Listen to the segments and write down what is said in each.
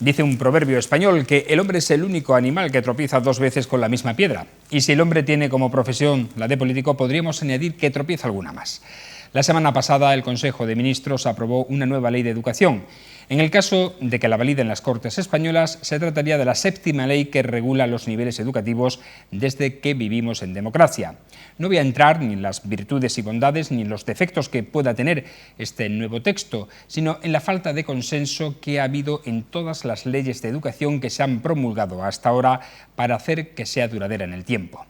Dice un proverbio español que el hombre es el único animal que tropieza dos veces con la misma piedra. Y si el hombre tiene como profesión la de político, podríamos añadir que tropieza alguna más. La semana pasada el Consejo de Ministros aprobó una nueva ley de educación. En el caso de que la validen las Cortes españolas, se trataría de la séptima ley que regula los niveles educativos desde que vivimos en democracia. No voy a entrar ni en las virtudes y bondades ni en los defectos que pueda tener este nuevo texto, sino en la falta de consenso que ha habido en todas las leyes de educación que se han promulgado hasta ahora para hacer que sea duradera en el tiempo.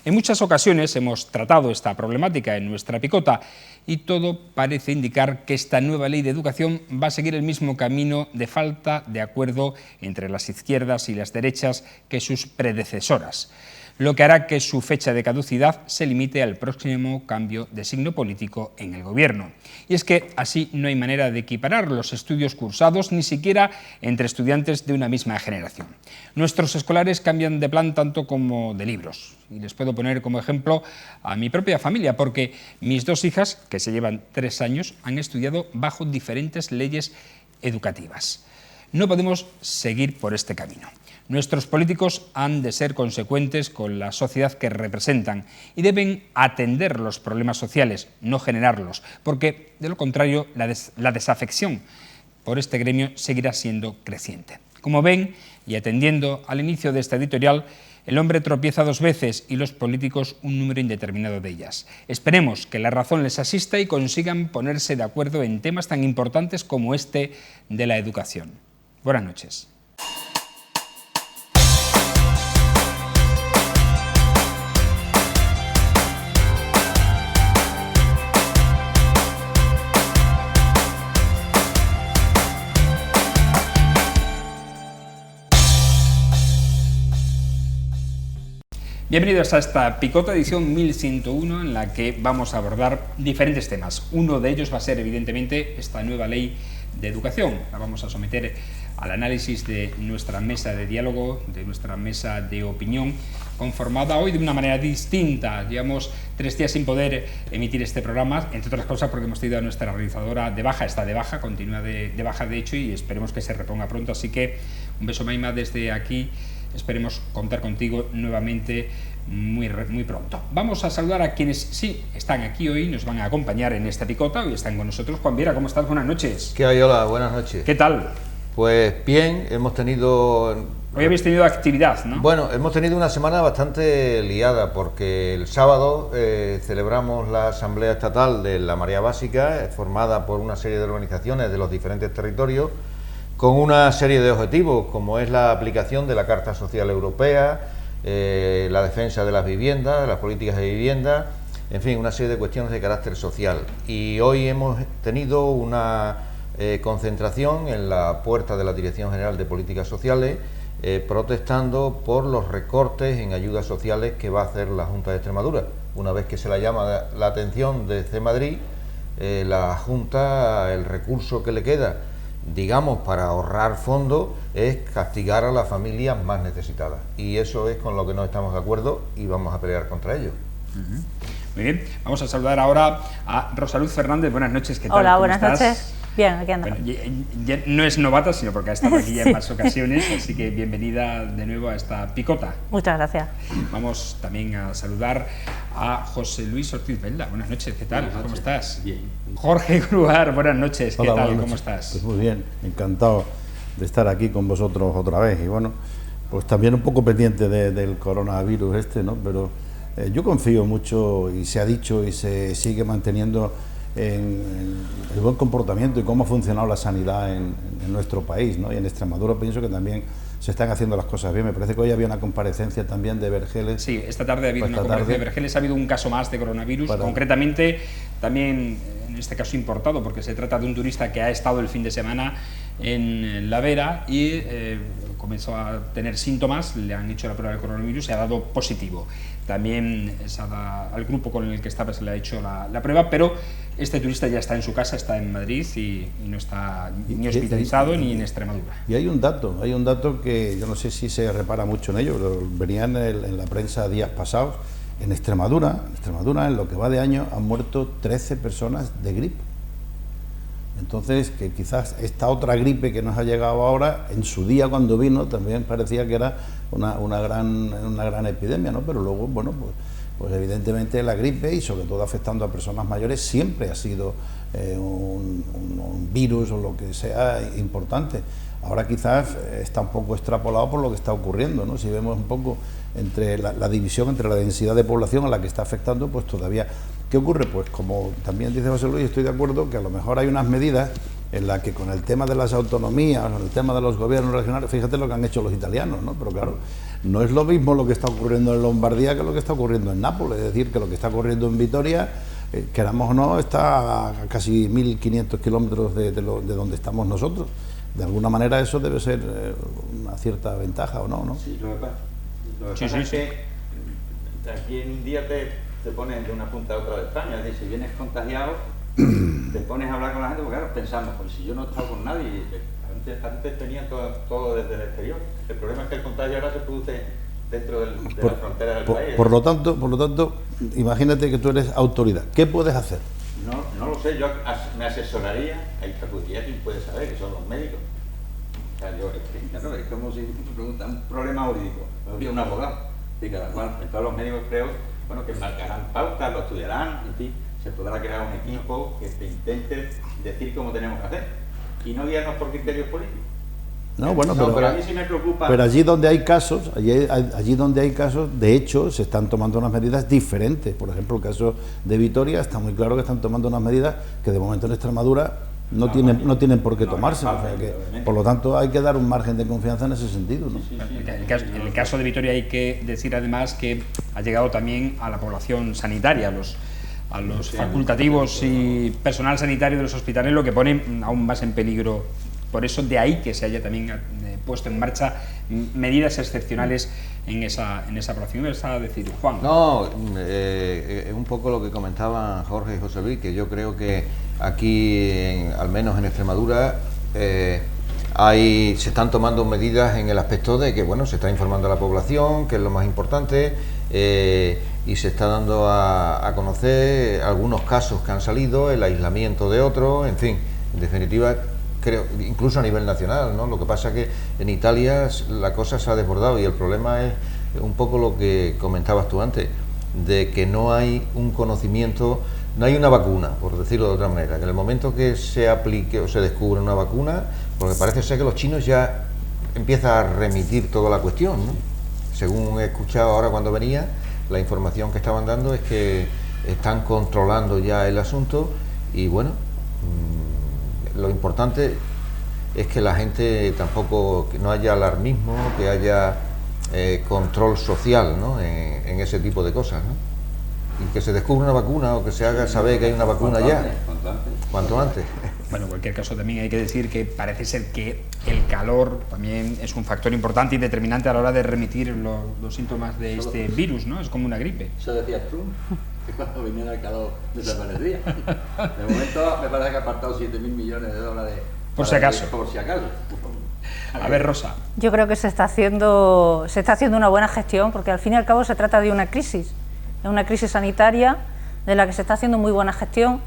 En muchas ocasiones hemos tratado esta problemática en nuestra picota y todo parece indicar que esta nueva ley de educación va a seguir el mismo camino de falta de acuerdo entre las izquierdas y las derechas que sus predecesoras, lo que hará que su fecha de caducidad se limite al próximo cambio de signo político en el gobierno. Y es que así no hay manera de equiparar los estudios cursados ni siquiera entre estudiantes de una misma generación. Nuestros escolares cambian de plan tanto como de libros. Y les puedo poner como ejemplo a mi propia familia, porque mis dos hijas, que se llevan 3 años, han estudiado bajo diferentes leyes educativas. No podemos seguir por este camino. Nuestros políticos han de ser consecuentes con la sociedad que representan y deben atender los problemas sociales, no generarlos, porque de lo contrario la desafección por este gremio seguirá siendo creciente. Como ven, y atendiendo al inicio de esta editorial, el hombre tropieza 2 veces y los políticos un número indeterminado de ellas. Esperemos que la razón les asista y consigan ponerse de acuerdo en temas tan importantes como este de la educación. Buenas noches. Bienvenidos a esta picota edición 1101 en la que vamos a abordar diferentes temas. Uno de ellos va a ser evidentemente esta nueva ley de educación. La vamos a someter al análisis de nuestra mesa de diálogo, de nuestra mesa de opinión, conformada hoy de una manera distinta. Llevamos 3 días sin poder emitir este programa, entre otras cosas porque hemos tenido a nuestra realizadora de baja, está de baja, continúa de baja de hecho y esperemos que se reponga pronto. Así que un beso, Maima, desde aquí. Esperemos contar contigo nuevamente muy pronto. Vamos a saludar a quienes sí están aquí hoy, nos van a acompañar en esta picota. Hoy están con nosotros Juan Viera. ¿Cómo estás? Buenas noches. ¿Qué hay? Hola, buenas noches. ¿Qué tal? Pues bien, hemos tenido... Hoy habéis tenido actividad, ¿no? Bueno, hemos tenido una semana bastante liada porque el sábado celebramos la Asamblea Estatal de la Marea Básica, formada por una serie de organizaciones de los diferentes territorios, con una serie de objetivos, como es la aplicación de la Carta Social Europea, la defensa de las viviendas, las políticas de vivienda, en fin, una serie de cuestiones de carácter social. Y hoy hemos tenido una concentración en la puerta de la Dirección General de Políticas Sociales, protestando por los recortes en ayudas sociales que va a hacer la Junta de Extremadura. Una vez que se la llama la atención desde Madrid, la Junta, el recurso que le queda, digamos, para ahorrar fondos, es castigar a las familias más necesitadas. Y eso es con lo que no estamos de acuerdo y vamos a pelear contra ello. Muy bien, vamos a saludar ahora a Rosaluz Fernández. Buenas noches, ¿qué tal? Hola, buenas noches. Bien, aquí andamos. Bueno, ya no es novata, sino porque ha estado aquí ya en más ocasiones, así que bienvenida de nuevo a esta picota. Muchas gracias. Vamos también a saludar a José Luis Ortiz Velda. Buenas noches, ¿qué tal? ¿Cómo estás? Bien. Jorge Gruar, buenas noches, ¿qué Hola, tal? buenas ¿Cómo noches. estás? Pues muy bien, encantado de estar aquí con vosotros otra vez. Y bueno, pues también un poco pendiente del coronavirus ¿no? Pero yo confío mucho, y se ha dicho y se sigue manteniendo, en el buen comportamiento y cómo ha funcionado la sanidad en nuestro país, ¿no? Y en Extremadura pienso que también se están haciendo las cosas bien. Me parece que hoy había una comparecencia también de Vergeles. Sí, esta tarde ha habido una comparecencia de Vergeles, ha habido un caso más de coronavirus, concretamente también en este caso importado, porque se trata de un turista que ha estado el fin de semana en La Vera y comenzó a tener síntomas, le han hecho la prueba del coronavirus y ha dado positivo. También al grupo con el que estaba se le ha hecho la prueba, pero este turista ya está en su casa, está en Madrid y no está ni hospitalizado ni en Extremadura. Y hay un dato que yo no sé si se repara mucho en ello, pero venía en la prensa días pasados. En Extremadura, en lo que va de año, han muerto 13 personas de gripe. Entonces, que quizás esta otra gripe que nos ha llegado ahora, en su día cuando vino, también parecía que era una gran epidemia, ¿no? Pero luego, bueno, pues evidentemente la gripe, y sobre todo afectando a personas mayores, siempre ha sido un virus o lo que sea importante. Ahora quizás está un poco extrapolado por lo que está ocurriendo, ¿no? Si vemos un poco entre la división entre la densidad de población a la que está afectando, pues todavía... ¿Qué ocurre? Pues como también dice José Luis, estoy de acuerdo que a lo mejor hay unas medidas en las que con el tema de las autonomías, con el tema de los gobiernos regionales, fíjate lo que han hecho los italianos, ¿no? Pero claro, no es lo mismo lo que está ocurriendo en Lombardía que lo que está ocurriendo en Nápoles, es decir, que lo que está ocurriendo en Vitoria, queramos o no, está a casi 1.500 kilómetros de donde estamos nosotros. De alguna manera eso debe ser una cierta ventaja, ¿o no? ¿No? Sí, lo que pasa es que aquí en un día te pones de una punta a otra de España, es decir, si vienes contagiado, te pones a hablar con la gente, porque claro, pensamos, pues si yo no he estado con nadie, antes tenía todo desde el exterior. El problema es que el contagio ahora se produce dentro de la frontera del país. Por lo tanto, imagínate que tú eres autoridad. ¿Qué puedes hacer? No lo sé, yo me asesoraría, ahí acudiría quien puede saber, que son los médicos. O sea, es como si me preguntan un problema jurídico, me habría un abogado, y cada cual, todos los médicos creo, bueno, que marcarán pautas, lo estudiarán, en fin, se podrá crear un equipo que te intente decir cómo tenemos que hacer, y no guiarnos por criterios políticos. No, bueno, pero a mí sí me preocupa. Pero allí donde hay casos, allí donde hay casos, de hecho, se están tomando unas medidas diferentes. Por ejemplo, el caso de Vitoria, está muy claro que están tomando unas medidas que de momento en Extremadura no tienen por qué tomarse. O sea que, por lo tanto, hay que dar un margen de confianza en ese sentido, ¿no? En el caso de Vitoria hay que decir además que ha llegado también a la población sanitaria, a los facultativos y personal sanitario de los hospitales, lo que pone aún más en peligro. Por eso de ahí que se haya también puesto en marcha medidas excepcionales en esa población. ¿Qué vas a decir, Juan? No, un poco lo que comentaban Jorge y José Luis, que yo creo que aquí, al menos en Extremadura, se están tomando medidas en el aspecto de que, bueno, se está informando a la población, que es lo más importante, y se está dando a conocer algunos casos que han salido, el aislamiento de otros, en fin, en definitiva, creo, incluso a nivel nacional, ¿no? Lo que pasa es que en Italia la cosa se ha desbordado y el problema es un poco lo que comentabas tú antes, de que no hay un conocimiento, no hay una vacuna, por decirlo de otra manera, que en el momento que se aplique o se descubra una vacuna, porque parece ser que los chinos ya empiezan a remitir toda la cuestión, ¿no? Según he escuchado ahora cuando venía, la información que estaban dando es que están controlando ya el asunto y bueno, lo importante es que la gente tampoco, que no haya alarmismo, que haya control social, ¿no? en ese tipo de cosas, ¿no? Y que se descubra una vacuna o que se haga saber que hay una vacuna cuanto antes. Bueno, en cualquier caso también hay que decir que parece ser que el calor también es un factor importante y determinante a la hora de remitir los síntomas de este virus, ¿no? Es como una gripe. Eso decías tú, que cuando viniera el calor desaparecía. De momento me parece que ha apartado 7.000 millones de dólares. Por si acaso. Por si acaso. A ver, Rosa. Yo creo que se está haciendo una buena gestión, porque al fin y al cabo se trata de una crisis sanitaria de la que se está haciendo muy buena gestión,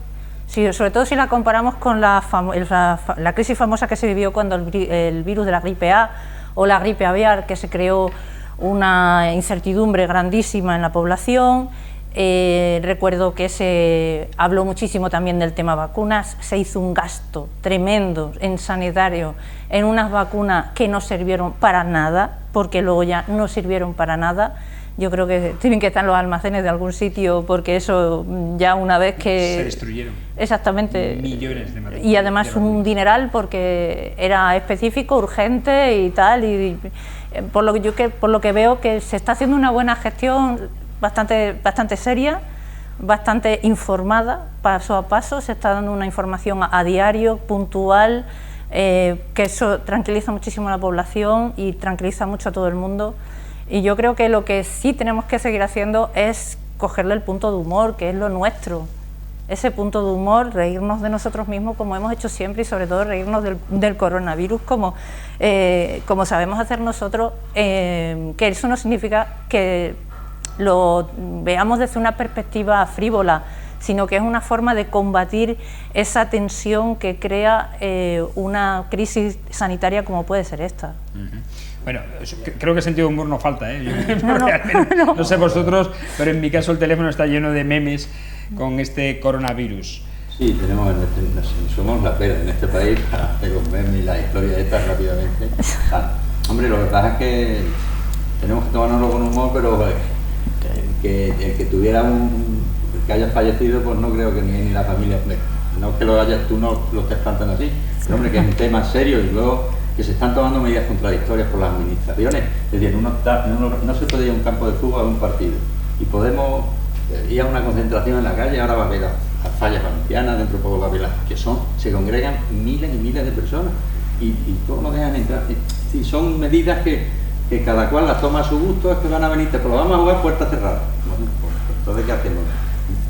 sobre todo si la comparamos con la crisis famosa que se vivió cuando el virus de la gripe A o la gripe aviar, que se creó una incertidumbre grandísima en la población. Recuerdo que se habló muchísimo también del tema vacunas, se hizo un gasto tremendo en sanitario, en unas vacunas que no sirvieron para nada, porque luego ya no sirvieron para nada. Yo creo que tienen que estar en los almacenes de algún sitio, porque eso ya una vez que... Se destruyeron. Exactamente. Millones de materiales. Y además un dineral, porque era específico, urgente y tal, y por lo que veo que se está haciendo una buena gestión bastante seria, bastante informada, paso a paso, se está dando una información a diario, puntual, que eso tranquiliza muchísimo a la población y tranquiliza mucho a todo el mundo. Y yo creo que lo que sí tenemos que seguir haciendo es cogerle el punto de humor, que es lo nuestro. Ese punto de humor, reírnos de nosotros mismos como hemos hecho siempre, y sobre todo reírnos del coronavirus como sabemos hacer nosotros, que eso no significa que lo veamos desde una perspectiva frívola, sino que es una forma de combatir esa tensión que crea una crisis sanitaria como puede ser esta. Bueno, creo que sentido de humor no falta, ¿eh? No. No sé vosotros, pero en mi caso el teléfono está lleno de memes con este coronavirus. Sí, somos la pera en este país para hacer los memes y las historias estas rápidamente. Hombre, lo que pasa es que tenemos que tomárnoslo con humor, pero que tuviera que haya fallecido, pues no creo que ni la familia, no que lo hayas tú, no lo estés plantando así, pero hombre, que es un tema serio y luego que se están tomando medidas contradictorias por las administraciones. Es decir, no se puede ir a un campo de fútbol a un partido y podemos ir a una concentración en la calle. Ahora va a haber las fallas valencianas, dentro de poco va a haber se congregan miles y miles de personas y todos nos dejan entrar. Y son medidas que cada cual las toma a su gusto, es que van a venir, pero vamos a jugar puertas cerradas. Bueno, pues entonces, ¿qué hacemos?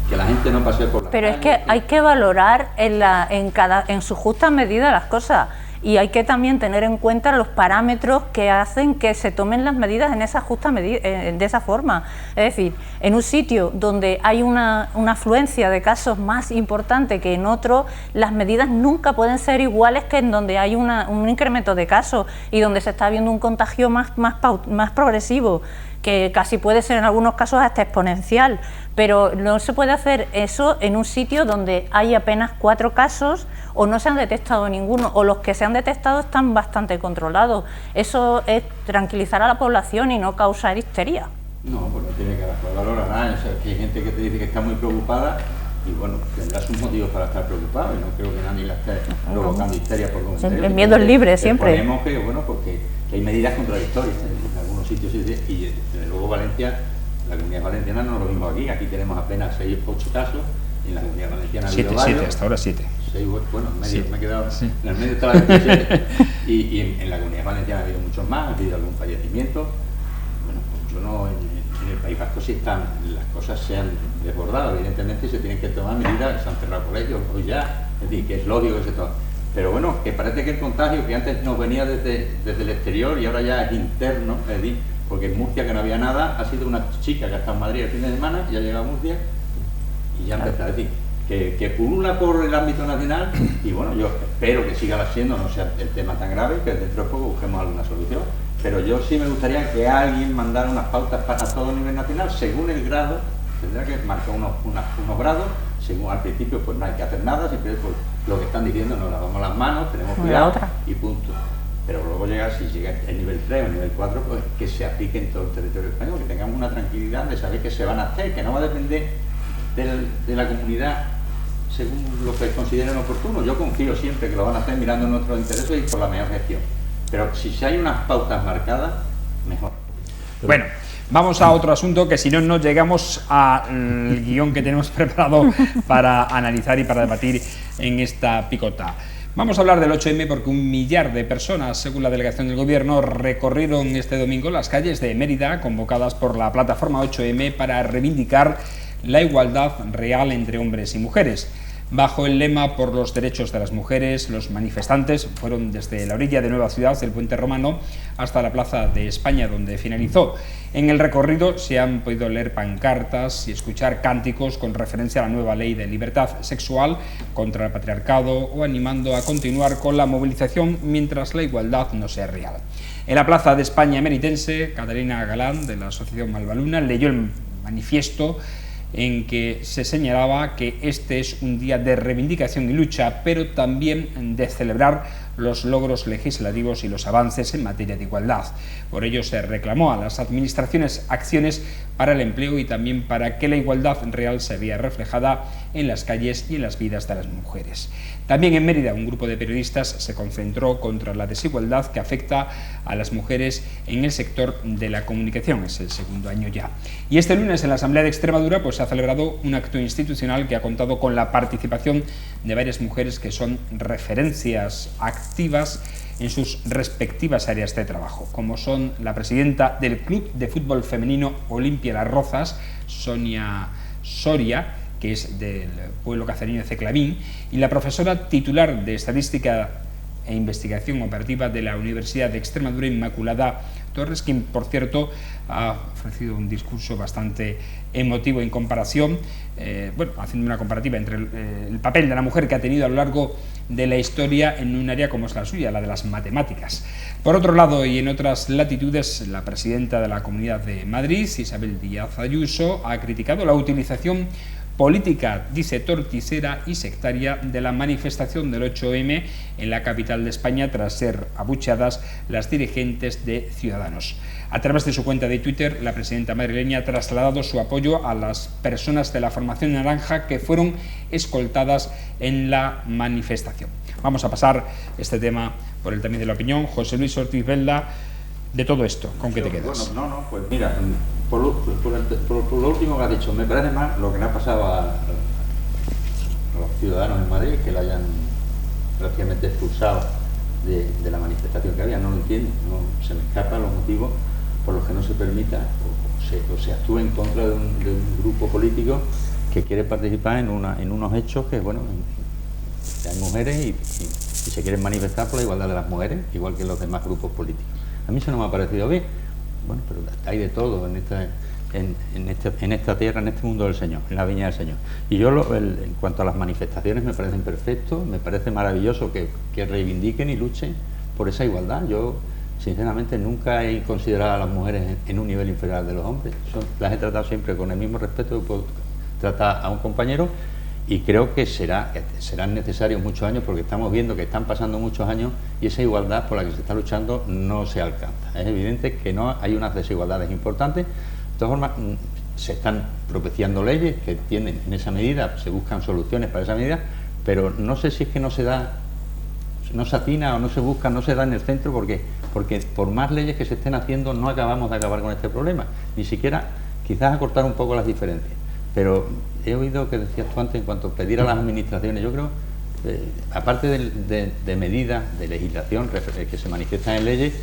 Que la gente no pase por la Pero calle, es que hay que valorar en su justa medida las cosas. Y hay que también tener en cuenta los parámetros que hacen que se tomen las medidas en esa justa medida, de esa forma. Es decir, en un sitio donde hay una afluencia de casos más importante que en otro, las medidas nunca pueden ser iguales que en donde hay un incremento de casos y donde se está viendo un contagio más progresivo, que casi puede ser en algunos casos hasta exponencial, pero no se puede hacer eso en un sitio donde hay apenas 4 casos o no se han detectado ninguno, o los que se han detectado están bastante controlados. Eso es tranquilizar a la población y no causar histeria. No, pues no tiene que valorar nada. O sea, que hay gente que te dice que está muy preocupada y bueno, tendrá sus motivos para estar preocupado y no creo que nadie la esté provocando histeria por comentarios. El miedo es libre siempre. Suponemos que, bueno, porque hay medidas contradictorias en algunos sitios y desde luego Valencia, la Comunidad Valenciana no es lo mismo aquí tenemos apenas 6 o 8 casos y en la Comunidad Valenciana ha habido varios. 7, hasta ahora 7. 6, bueno, en medio, me he quedado, sí. En el medio está la 27 y en la Comunidad Valenciana ha habido muchos más, ha habido algún fallecimiento. Bueno, pues yo no, en el País Vasco sí están, las cosas se han desbordado, evidentemente se tienen que tomar medidas, se han cerrado colegios hoy ya, es decir, que es lógico que se tome. Pero bueno, que parece que el contagio que antes nos venía desde el exterior y ahora ya es interno, es decir, porque en Murcia, que no había nada, ha sido una chica que ha estado en Madrid el fin de semana y ha llegado a Murcia y ya empezó a decir que pulula por el ámbito nacional y bueno, yo espero que siga siendo, no sea el tema tan grave, que dentro de poco busquemos alguna solución, pero yo sí me gustaría que alguien mandara unas pautas para todo a nivel nacional, según el grado, tendrá que marcar unos grados, según al principio pues no hay que hacer nada, siempre pues, lo que están diciendo, nos lavamos las manos, tenemos cuidado y punto. Pero luego si llega el nivel 3 o el nivel 4, pues que se aplique en todo el territorio español, que tengamos una tranquilidad de saber que se van a hacer, que no va a depender de la comunidad según lo que consideren oportuno. Yo confío siempre que lo van a hacer mirando nuestros intereses y por la mejor gestión. Pero si hay unas pautas marcadas, mejor. Bueno, vamos a otro asunto que si no, no llegamos al guión que tenemos preparado para analizar y para debatir en esta picota. Vamos a hablar del 8M porque 1 millar de personas, según la delegación del Gobierno, recorrieron este domingo las calles de Mérida, convocadas por la plataforma 8M para reivindicar la igualdad real entre hombres y mujeres. Bajo el lema por los derechos de las mujeres, los manifestantes fueron desde la orilla de Nueva Ciudad, del Puente Romano, hasta la Plaza de España, donde finalizó. En el recorrido se han podido leer pancartas y escuchar cánticos con referencia a la nueva ley de libertad sexual contra el patriarcado o animando a continuar con la movilización mientras la igualdad no sea real. En la Plaza de España meritense, Catalina Galán, de la Asociación Malvaluna, leyó el manifiesto en que se señalaba que este es un día de reivindicación y lucha, pero también de celebrar los logros legislativos y los avances en materia de igualdad. Por ello se reclamó a las administraciones acciones para el empleo y también para que la igualdad real se vea reflejada en las calles y en las vidas de las mujeres. También en Mérida un grupo de periodistas se concentró contra la desigualdad que afecta a las mujeres en el sector de la comunicación, es el segundo año ya. Y este lunes en la Asamblea de Extremadura pues, se ha celebrado un acto institucional que ha contado con la participación de varias mujeres que son referencias activas en sus respectivas áreas de trabajo, como son la presidenta del Club de Fútbol Femenino Olimpia Las Rozas, Sonia Soria, que es del pueblo cacereño de Ceclavín, y la profesora titular de Estadística e Investigación Operativa de la Universidad de Extremadura, Inmaculada Torres, quien, por cierto, ha ofrecido un discurso bastante emotivo en comparación, haciendo una comparativa entre el papel de la mujer que ha tenido a lo largo de la historia en un área como es la suya, la de las matemáticas. Por otro lado, y en otras latitudes, la presidenta de la Comunidad de Madrid, Isabel Díaz Ayuso, ha criticado la utilización política, dice, torticera y sectaria de la manifestación del 8M en la capital de España tras ser abucheadas las dirigentes de Ciudadanos. A través de su cuenta de Twitter, la presidenta madrileña ha trasladado su apoyo a las personas de la Formación Naranja que fueron escoltadas en la manifestación. Vamos a pasar este tema por el tamiz de la opinión. José Luis Ortiz Velda, de todo esto, ¿con qué te quedas? Bueno, pues mira, por lo último que has dicho, me parece más lo que le ha pasado a los ciudadanos en Madrid, que la hayan prácticamente expulsado de la manifestación que había. No lo entiendo, se me escapan los motivos por los que no se permita o se actúe en contra de un grupo político que quiere participar en unos hechos que, bueno, hay mujeres y se quieren manifestar por la igualdad de las mujeres, igual que los demás grupos políticos. A mí eso no me ha parecido bien. Bueno, pero hay de todo en esta tierra, en este mundo del Señor, en la viña del Señor. Y yo, en cuanto a las manifestaciones, me parecen perfectos, me parece maravilloso que reivindiquen y luchen por esa igualdad. Yo, sinceramente, nunca he considerado a las mujeres en un nivel inferior al de los hombres. Las he tratado siempre con el mismo respeto que puedo tratar a un compañero, y creo que serán necesarios muchos años, porque estamos viendo que están pasando muchos años y esa igualdad por la que se está luchando no se alcanza. Es evidente que no hay unas desigualdades importantes. De todas formas, se están propiciando leyes que tienen en esa medida, se buscan soluciones para esa medida, pero no sé si es que no se atina o no se busca, no se da en el centro, porque por más leyes que se estén haciendo no acabamos de acabar con este problema, ni siquiera quizás acortar un poco las diferencias. Pero he oído que decías tú antes en cuanto a pedir a las administraciones, yo creo, aparte de medidas de legislación que se manifiestan en leyes,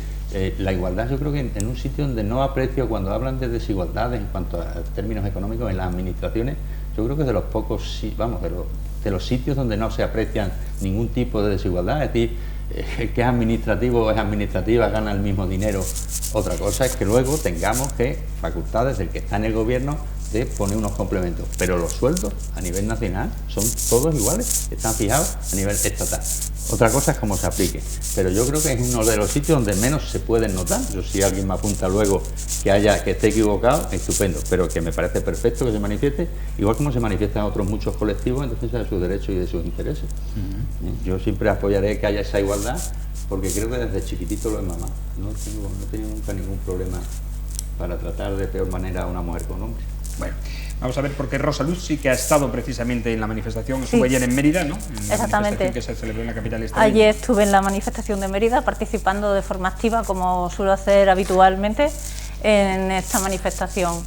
la igualdad, yo creo que en un sitio donde no aprecio, cuando hablan de desigualdades en cuanto a términos económicos en las administraciones, yo creo que es de los pocos, de los sitios donde no se aprecian ningún tipo de desigualdad. Es decir, el que es administrativo o es administrativa gana el mismo dinero. Otra cosa es que luego tengamos facultades del que está en el gobierno de poner unos complementos, pero los sueldos a nivel nacional son todos iguales, están fijados a nivel estatal. Otra cosa es cómo se aplique, pero yo creo que es uno de los sitios donde menos se pueden notar. Yo, si alguien me apunta luego que esté equivocado, estupendo, pero que me parece perfecto que se manifieste, igual como se manifiestan otros muchos colectivos en defensa de sus derechos y de sus intereses. Yo siempre apoyaré que haya esa igualdad, porque creo que desde chiquitito lo he mamado. No he tenido nunca ningún problema para tratar de peor manera a una mujer con un hombre. Bueno, vamos a ver, porque Rosa Luz sí que ha estado precisamente en la manifestación, estuvo ayer en Mérida, ¿no? En la Exactamente. Que se celebró en la capital extremeña. Ayer estuve en la manifestación de Mérida participando de forma activa, como suelo hacer habitualmente en esta manifestación.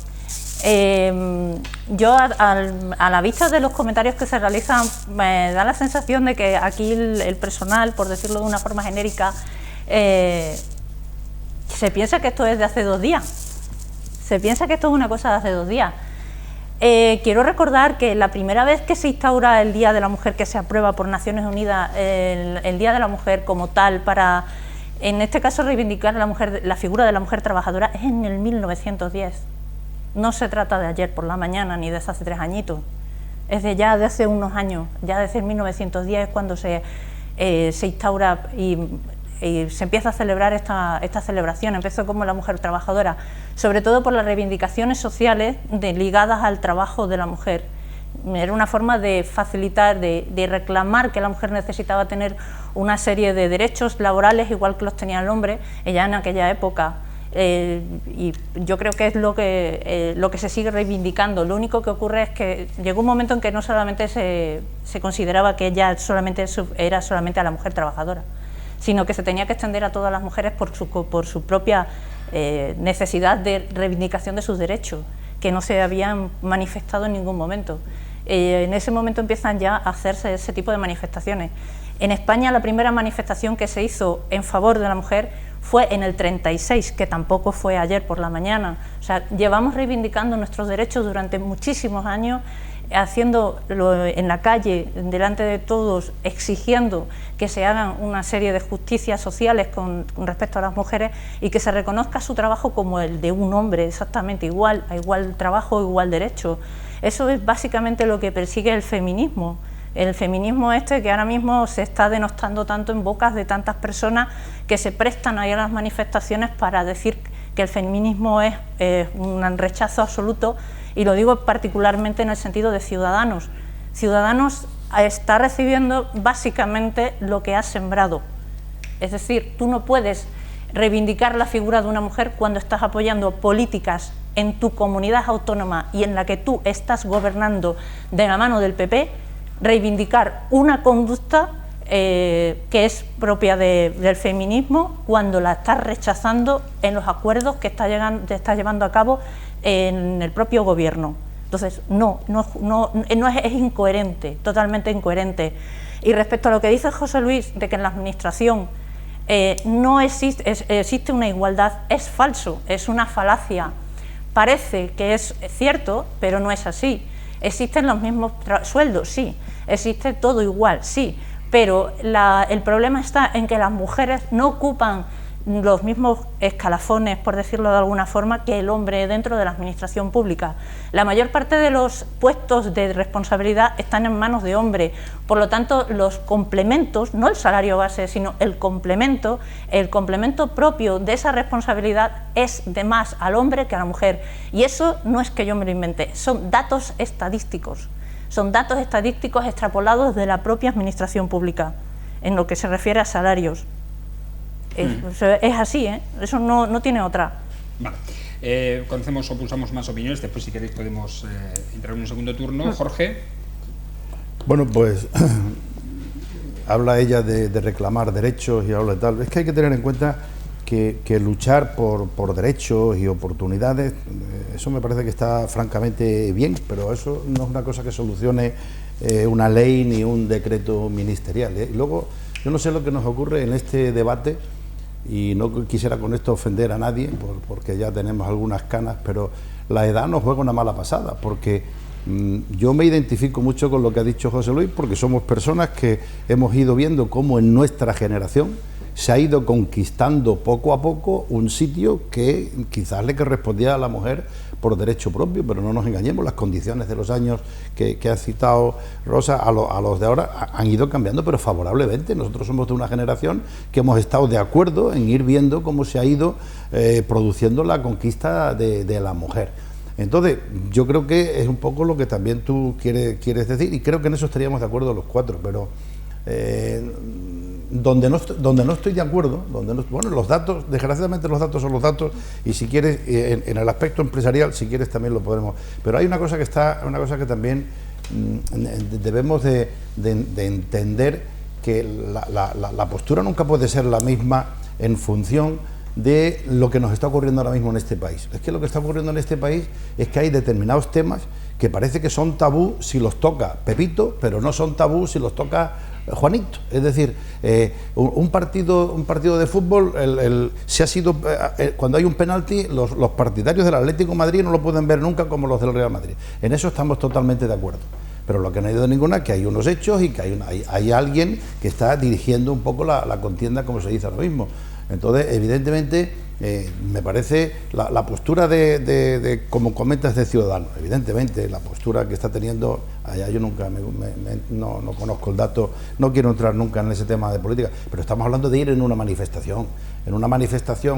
Yo, a la vista de los comentarios que se realizan, me da la sensación de que aquí el personal, por decirlo de una forma genérica, se piensa que esto es de hace 2 días. Se piensa que esto es una cosa de hace 2 días. Quiero recordar que la primera vez que se instaura el Día de la Mujer, que se aprueba por Naciones Unidas, el Día de la Mujer como tal, para, en este caso, reivindicar la figura de la mujer trabajadora, es en el 1910. No se trata de ayer por la mañana, ni de hace 3 añitos. Es de hace unos años, ya desde el 1910 es cuando se instaura y se empieza a celebrar esta celebración. Empezó como la mujer trabajadora, sobre todo por las reivindicaciones sociales ligadas al trabajo de la mujer. Era una forma de facilitar, de reclamar que la mujer necesitaba tener una serie de derechos laborales igual que los tenía el hombre, ella en aquella época. Y yo creo que es lo que se sigue reivindicando. Lo único que ocurre es que llegó un momento en que no solamente se consideraba que ella era solamente a la mujer trabajadora, sino que se tenía que extender a todas las mujeres por su propia necesidad de reivindicación de sus derechos, que no se habían manifestado en ningún momento. En ese momento empiezan ya a hacerse ese tipo de manifestaciones. En España la primera manifestación que se hizo en favor de la mujer fue en el 36, que tampoco fue ayer por la mañana. O sea, llevamos reivindicando nuestros derechos durante muchísimos años haciéndolo en la calle, delante de todos, exigiendo que se hagan una serie de justicias sociales con respecto a las mujeres y que se reconozca su trabajo como el de un hombre, exactamente igual, a igual trabajo, igual derecho. Eso es básicamente lo que persigue el feminismo. El feminismo que ahora mismo se está denostando tanto en bocas de tantas personas que se prestan ahí a las manifestaciones para decir que el feminismo es un rechazo absoluto, y lo digo particularmente en el sentido de Ciudadanos. Ciudadanos está recibiendo básicamente lo que ha sembrado. Es decir, tú no puedes reivindicar la figura de una mujer cuando estás apoyando políticas en tu comunidad autónoma y en la que tú estás gobernando de la mano del PP, reivindicar una conducta que es propia del feminismo cuando la estás rechazando en los acuerdos que está llevando a cabo en el propio gobierno. Entonces, es incoherente, totalmente incoherente. Y respecto a lo que dice José Luis, de que en la administración no existe una igualdad, es falso, es una falacia. Parece que es cierto, pero no es así. Existen los mismos sueldos, sí. Existe todo igual, sí. Pero el problema está en que las mujeres no ocupan los mismos escalafones, por decirlo de alguna forma, que el hombre dentro de la administración pública. La mayor parte de los puestos de responsabilidad están en manos de hombres, por lo tanto los complementos, no el salario base, sino el complemento propio de esa responsabilidad es de más al hombre que a la mujer. Y eso no es que yo me lo inventé, son datos estadísticos. Son datos estadísticos extrapolados de la propia administración pública, en lo que se refiere a salarios. Es así, eso no tiene otra. Vale. Conocemos o pulsamos más opiniones, después si queréis podemos entrar en un segundo turno. Jorge. Bueno, pues habla ella de reclamar derechos y habla de tal. Es que hay que tener en cuenta que luchar por derechos y oportunidades, eso me parece que está francamente bien, pero eso no es una cosa que solucione una ley ni un decreto ministerial. Y luego, yo no sé lo que nos ocurre en este debate, y no quisiera con esto ofender a nadie, porque ya tenemos algunas canas, pero la edad nos juega una mala pasada, porque yo me identifico mucho con lo que ha dicho José Luis, porque somos personas que hemos ido viendo cómo en nuestra generación se ha ido conquistando poco a poco un sitio que quizás le correspondía a la mujer por derecho propio, pero no nos engañemos, las condiciones de los años que ha citado Rosa a los de ahora han ido cambiando, pero favorablemente. Nosotros somos de una generación que hemos estado de acuerdo en ir viendo cómo se ha ido produciendo la conquista de la mujer. Entonces, yo creo que es un poco lo que también tú quieres decir, y creo que en eso estaríamos de acuerdo los cuatro, pero donde no estoy de acuerdo, bueno, los datos, desgraciadamente los datos son los datos, y si quieres, en el aspecto empresarial, si quieres también lo podremos, pero hay una cosa que también debemos de entender, que la postura nunca puede ser la misma en función de lo que nos está ocurriendo ahora mismo en este país. Es que lo que está ocurriendo en este país es que hay determinados temas que parece que son tabú si los toca Pepito, pero no son tabú si los toca Juanito. Es decir, un partido de fútbol, si ha sido cuando hay un penalti, los partidarios del Atlético de Madrid no lo pueden ver nunca como los del Real Madrid. En eso estamos totalmente de acuerdo. Pero lo que no ha ido ninguna es que hay unos hechos y que hay alguien que está dirigiendo un poco la contienda, como se dice ahora mismo. Entonces, evidentemente, me parece la postura como comentas, de Ciudadanos, evidentemente, la postura que está teniendo allá, yo nunca no conozco el dato, no quiero entrar nunca en ese tema de política, pero estamos hablando de ir en una manifestación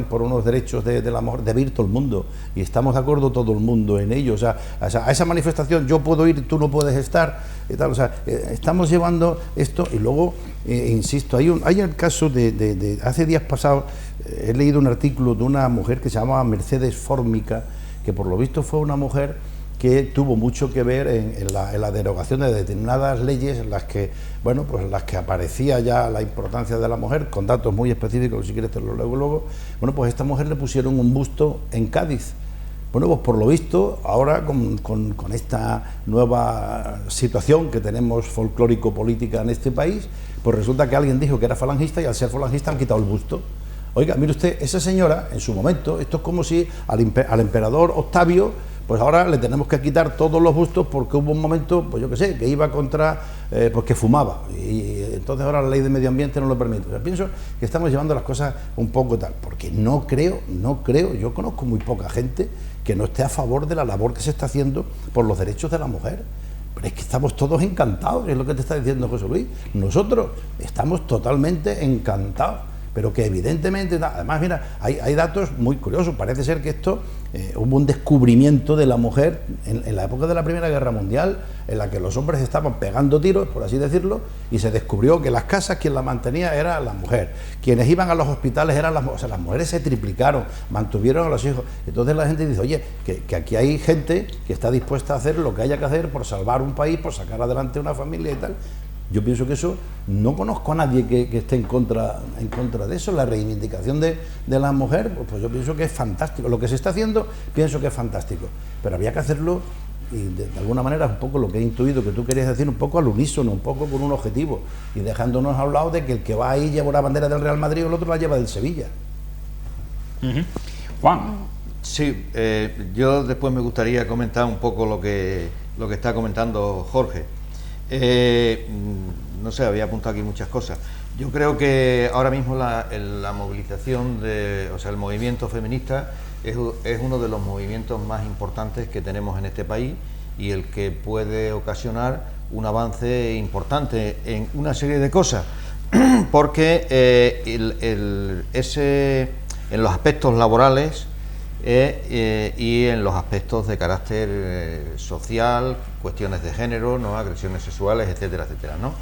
por unos derechos de la mujer, debe ir todo el mundo, y estamos de acuerdo todo el mundo en ello. O sea, a esa manifestación yo puedo ir, tú no puedes estar, y tal. O sea, estamos llevando esto, y luego, insisto, hay el caso de hace días pasados, he leído un artículo de una mujer que se llamaba Mercedes Fórmica, que por lo visto fue una mujer que tuvo mucho que ver en la derogación de determinadas leyes en las que, bueno, pues en las que aparecía ya la importancia de la mujer, con datos muy específicos, si quieres te lo leo luego. Bueno, pues a esta mujer le pusieron un busto en Cádiz. Bueno, pues por lo visto, ahora con esta nueva situación que tenemos folclórico-política en este país, pues resulta que alguien dijo que era falangista, y al ser falangista han quitado el busto. Oiga, mire usted, esa señora, en su momento, esto es como si al emperador Octavio pues ahora le tenemos que quitar todos los gustos porque hubo un momento, pues yo qué sé, que iba contra, pues que fumaba, y entonces ahora la ley de medio ambiente no lo permite. O sea, pienso que estamos llevando las cosas un poco tal, porque no creo, yo conozco muy poca gente que no esté a favor de la labor que se está haciendo por los derechos de la mujer. Pero es que estamos todos encantados, es lo que te está diciendo José Luis. Nosotros estamos totalmente encantados, pero que evidentemente, además mira, hay datos muy curiosos. Parece ser que esto, hubo un descubrimiento de la mujer en la época de la Primera Guerra Mundial, en la que los hombres estaban pegando tiros, por así decirlo, y se descubrió que las casas quien las mantenía era la mujer, quienes iban a los hospitales eran las mujeres, o sea, las mujeres se triplicaron, mantuvieron a los hijos. Entonces la gente dice, oye, que aquí hay gente que está dispuesta a hacer lo que haya que hacer por salvar un país, por sacar adelante una familia y tal. Yo pienso que eso, no conozco a nadie que esté en contra de eso. La reivindicación de la mujer, pues yo pienso que es fantástico. Lo que se está haciendo, pienso que es fantástico. Pero había que hacerlo, y de alguna manera, un poco lo que he intuido que tú querías decir, un poco al unísono, un poco con un objetivo, y dejándonos a un lado de que el que va ahí lleva la bandera del Real Madrid o el otro la lleva del Sevilla. Juan. Sí, yo después me gustaría comentar un poco lo que está comentando Jorge. No sé, había apuntado aquí muchas cosas. Yo creo que ahora mismo la movilización, el movimiento feminista es uno de los movimientos más importantes que tenemos en este país y el que puede ocasionar un avance importante en una serie de cosas, porque en los aspectos laborales y en los aspectos de carácter social, cuestiones de género, ¿no?, agresiones sexuales, etcétera, etcétera, ¿no?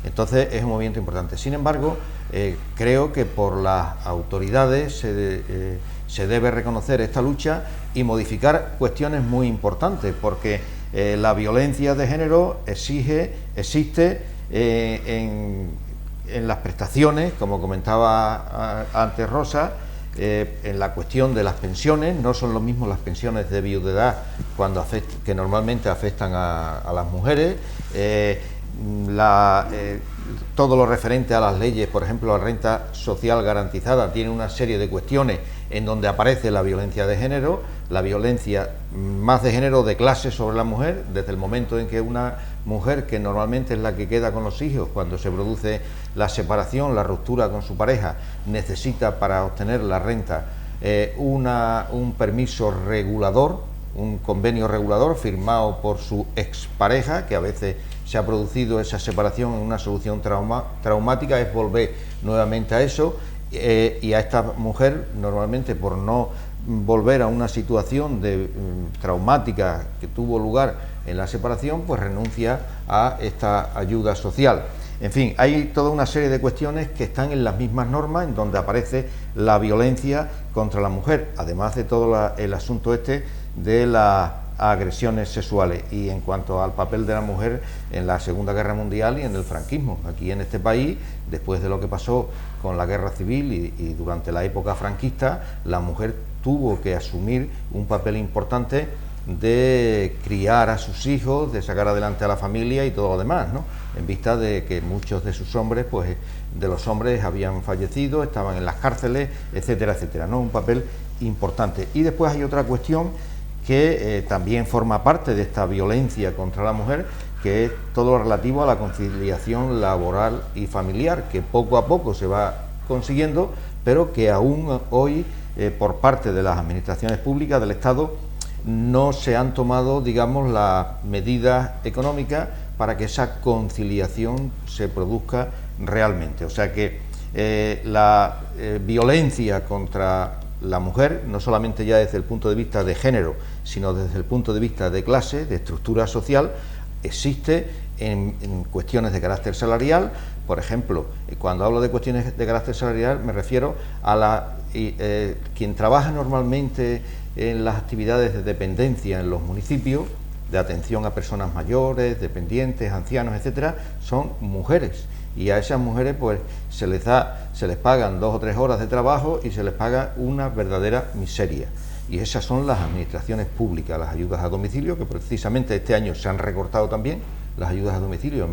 Entonces es un movimiento importante. Sin embargo, creo que por las autoridades se debe reconocer esta lucha y modificar cuestiones muy importantes, porque la violencia de género existe en las prestaciones, como comentaba antes Rosa. En la cuestión de las pensiones, no son lo mismo las pensiones de viudedad que normalmente afectan a las mujeres, todo lo referente a las leyes, por ejemplo la renta social garantizada, tiene una serie de cuestiones en donde aparece la violencia de género, la violencia más de género de clase sobre la mujer, desde el momento en que una mujer, que normalmente es la que queda con los hijos cuando se produce la separación, la ruptura con su pareja, necesita para obtener la renta un permiso regulador, un convenio regulador firmado por su expareja, que a veces se ha producido esa separación en una solución traumática, es volver nuevamente a eso, y a esta mujer normalmente, por no volver a una situación traumática que tuvo lugar en la separación, pues renuncia a esta ayuda social. En fin, hay toda una serie de cuestiones que están en las mismas normas, en donde aparece la violencia contra la mujer, además de todo el asunto de las agresiones sexuales. Y en cuanto al papel de la mujer en la Segunda Guerra Mundial y en el franquismo, aquí en este país, después de lo que pasó con la guerra civil y durante la época franquista, la mujer tuvo que asumir un papel importante de criar a sus hijos, de sacar adelante a la familia y todo lo demás, ¿no?, en vista de que muchos de sus hombres, pues de los hombres habían fallecido, estaban en las cárceles, etcétera, etcétera, ¿no?, un papel importante. Y después hay otra cuestión que también forma parte de esta violencia contra la mujer, que es todo lo relativo a la conciliación laboral y familiar, que poco a poco se va consiguiendo, pero que aún hoy, por parte de las administraciones públicas del Estado, no se han tomado, digamos, las medidas económicas para que esa conciliación se produzca realmente. O sea que la violencia contra la mujer, no solamente ya desde el punto de vista de género, sino desde el punto de vista de clase, de estructura social, existe en cuestiones de carácter salarial. Por ejemplo, cuando hablo de cuestiones de carácter salarial me refiero a quien trabaja normalmente en las actividades de dependencia en los municipios, de atención a personas mayores, dependientes, ancianos, etcétera, son mujeres. Y a esas mujeres pues se les pagan 2 o 3 horas de trabajo y se les paga una verdadera miseria. Y esas son las administraciones públicas, las ayudas a domicilio, que precisamente este año se han recortado también, las ayudas a domicilio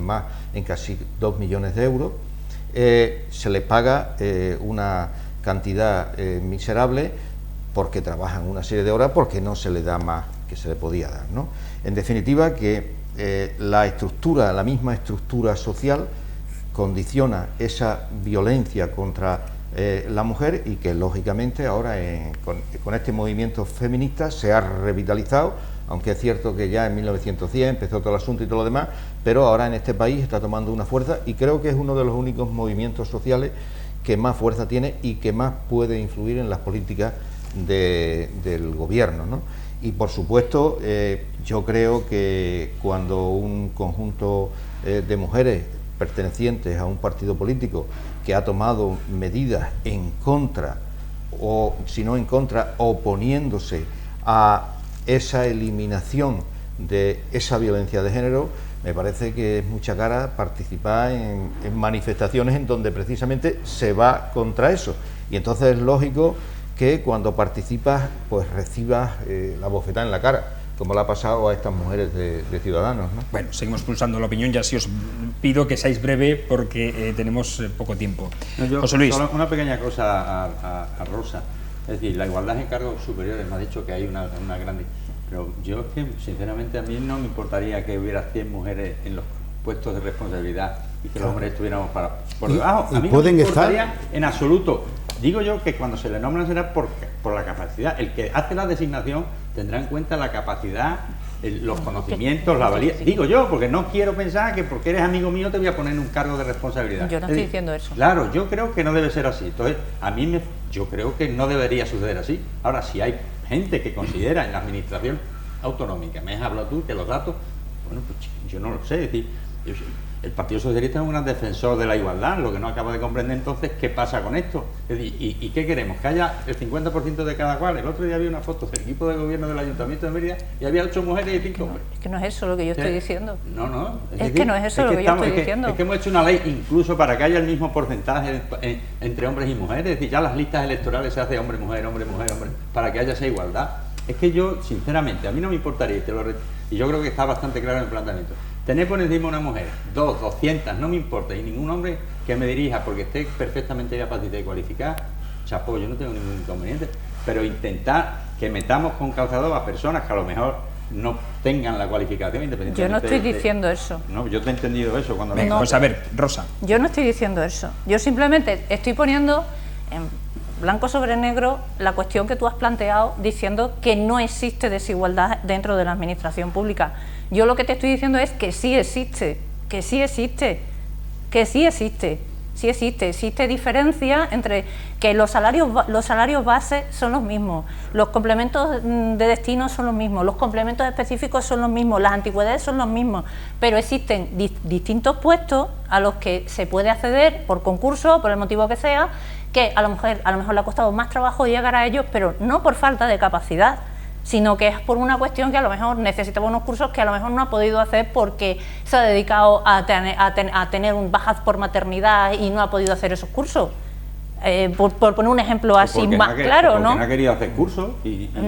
en casi 2 millones de euros. Se les paga una cantidad miserable porque trabajan una serie de horas porque no se le da más que se le podía dar, ¿no? En definitiva, que la misma estructura social condiciona esa violencia contra la mujer y que lógicamente ahora con este movimiento feminista se ha revitalizado, aunque es cierto que ya en 1910 empezó todo el asunto y todo lo demás, pero ahora en este país está tomando una fuerza y creo que es uno de los únicos movimientos sociales que más fuerza tiene y que más puede influir en las políticas del gobierno, ¿no? Y por supuesto yo creo que cuando un conjunto de mujeres pertenecientes a un partido político que ha tomado medidas en contra, o si no en contra, oponiéndose a esa eliminación de esa violencia de género, me parece que es mucha cara participar en manifestaciones en donde precisamente se va contra eso. Y entonces es lógico que cuando participas pues recibas la bofetada en la cara, como le ha pasado a estas mujeres de Ciudadanos, ¿no? Bueno, seguimos pulsando la opinión, ya sí os pido que seáis breve porque tenemos poco tiempo. No, José Luis. Solo una pequeña cosa a Rosa, es decir, la igualdad en cargos superiores, me ha dicho que hay una grande, pero yo es que sinceramente a mí no me importaría que hubiera 100 mujeres en los puestos de responsabilidad y que los hombres estuviéramos por debajo. A mí no me importaría en absoluto. Digo yo que cuando se le nombran será por la capacidad. El que hace la designación tendrá en cuenta la capacidad, los conocimientos, la valía. Digo yo, porque no quiero pensar que porque eres amigo mío te voy a poner en un cargo de responsabilidad. Yo no estoy diciendo eso. Claro, yo creo que no debe ser así. Entonces, yo creo que no debería suceder así. Ahora, si hay gente que considera en la administración autonómica, me has hablado tú que los datos, bueno, pues yo no lo sé, es decir, el Partido Socialista es un gran defensor de la igualdad, lo que no acabo de comprender entonces qué pasa con esto. Es decir, ¿y qué queremos? Que haya el 50% de cada cual. El otro día había una foto del equipo de gobierno del Ayuntamiento de Mérida y había 8 mujeres y 5 hombres. Es que no es eso lo que yo estoy diciendo. No. Es que no es eso lo que yo estoy diciendo. Es que hemos hecho una ley incluso para que haya el mismo porcentaje entre hombres y mujeres. Es decir, ya las listas electorales se hace hombre, mujer, hombre, mujer, hombre, para que haya esa igualdad. Es que yo, sinceramente, a mí no me importaría, y yo creo que está bastante claro en el planteamiento. Tener por encima una mujer, 200, no me importa, y ningún hombre que me dirija porque esté perfectamente capacitado y cualificado, chapó, yo no tengo ningún inconveniente, pero intentar que metamos con calzador a personas que a lo mejor no tengan la cualificación independientemente. Yo no estoy diciendo eso. No, yo te he entendido eso cuando Venga, pues a ver, Rosa. Yo no estoy diciendo eso. Yo simplemente estoy poniendo en blanco sobre negro la cuestión que tú has planteado diciendo que no existe desigualdad dentro de la administración pública. Yo lo que te estoy diciendo es que sí existe, que sí existe, que sí existe. Sí existe diferencia entre que los salarios base son los mismos, los complementos de destino son los mismos, los complementos específicos son los mismos, las antigüedades son los mismos, pero existen distintos puestos a los que se puede acceder por concurso, por el motivo que sea, que a lo mejor le ha costado más trabajo llegar a ellos, pero no por falta de capacidad, sino que es por una cuestión que a lo mejor necesitaba unos cursos que a lo mejor no ha podido hacer porque se ha dedicado a tener un bajas por maternidad y no ha podido hacer esos cursos. Por poner un ejemplo así más claro, ¿no? Porque no ha querido hacer cursos.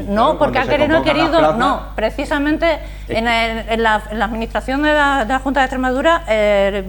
No, porque no ha querido, no, precisamente en la administración de la Junta de Extremadura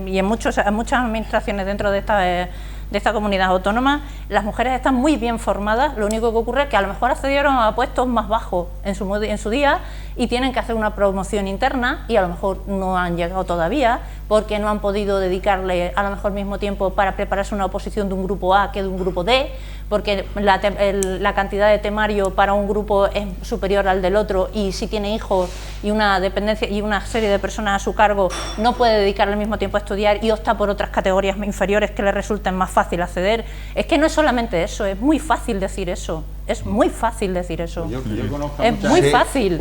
y en muchas administraciones dentro de esta comunidad autónoma, las mujeres están muy bien formadas, lo único que ocurre es que a lo mejor accedieron a puestos más bajos en su día y tienen que hacer una promoción interna y a lo mejor no han llegado todavía porque no han podido dedicarle a lo mejor mismo tiempo para prepararse una oposición de un grupo A que de un grupo D, porque la cantidad de temario para un grupo es superior al del otro y si tiene hijos y una dependencia y una serie de personas a su cargo no puede dedicarle el mismo tiempo a estudiar y opta por otras categorías inferiores que le resulten más fácil acceder. Es que no es solamente eso, es muy fácil decir eso. Es muy fácil decir eso. Yo conozco es muy fácil,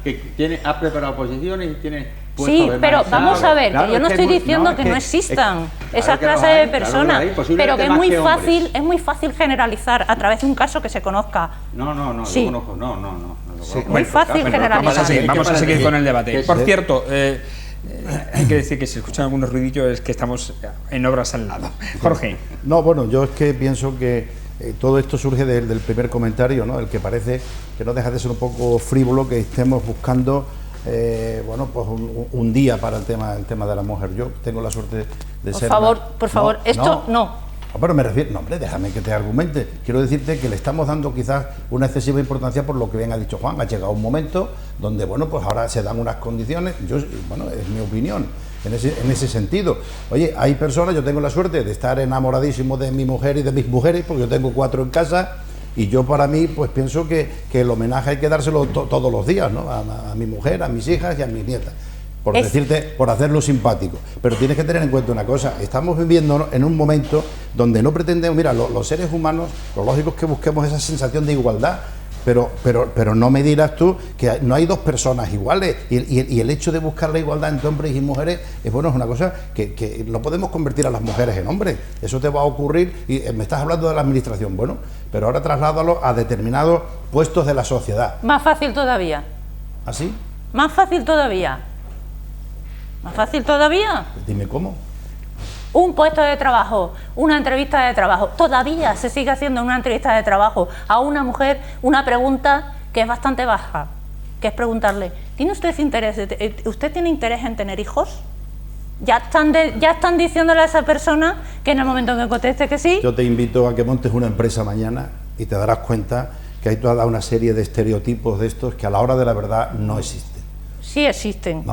que ha preparado oposiciones y tiene puestos sí, de pero magistrado. vamos a ver, Claro, que yo no estoy diciendo que no existan esas clases de personas, pero que es muy fácil generalizar a través de un caso que se conozca. No, sí. yo conozco, no. Sí. Muy fácil generalizar. Vamos a seguir con el debate. Por cierto, hay que decir que si se escuchan algunos ruidillos es que estamos en obras al lado. Jorge. No, bueno, yo es que pienso que todo esto surge del primer comentario, ¿no? El que parece que no deja de ser un poco frívolo que estemos buscando pues un día para el tema de la mujer. Yo tengo la suerte de ser... Por favor, esto no. No, pero me refiero, no hombre, déjame que te argumente. Quiero decirte que le estamos dando quizás una excesiva importancia por lo que bien ha dicho Juan. Ha llegado un momento donde, bueno, pues ahora se dan unas condiciones, bueno, es mi opinión, en ese sentido. Oye, hay personas, yo tengo la suerte de estar enamoradísimo de mi mujer y de mis mujeres, porque yo tengo 4 en casa, y yo para mí, pues pienso que el homenaje hay que dárselo todos los días, ¿no? A mi mujer, a mis hijas y a mis nietas. Por decirte, por hacerlo simpático. Pero tienes que tener en cuenta una cosa, estamos viviendo en un momento donde no pretendemos, mira, los seres humanos, lo lógico es que busquemos esa sensación de igualdad, pero no me dirás tú que no hay 2 personas iguales, y el hecho de buscar la igualdad entre hombres y mujeres es una cosa que no podemos convertir a las mujeres en hombres, eso te va a ocurrir, y me estás hablando de la administración, bueno, pero ahora trasládalo a determinados puestos de la sociedad. Más fácil todavía. ¿Así? Más fácil todavía. ¿Más fácil todavía? Dime cómo. Un puesto de trabajo, una entrevista de trabajo, todavía se sigue haciendo una entrevista de trabajo a una mujer una pregunta que es bastante baja, que es preguntarle, ¿tiene usted interés, usted tiene interés en tener hijos? Ya están diciéndole a esa persona que en el momento en que conteste que sí... Yo te invito a que montes una empresa mañana y te darás cuenta que hay toda una serie de estereotipos de estos que a la hora de la verdad no existen. Sí existen.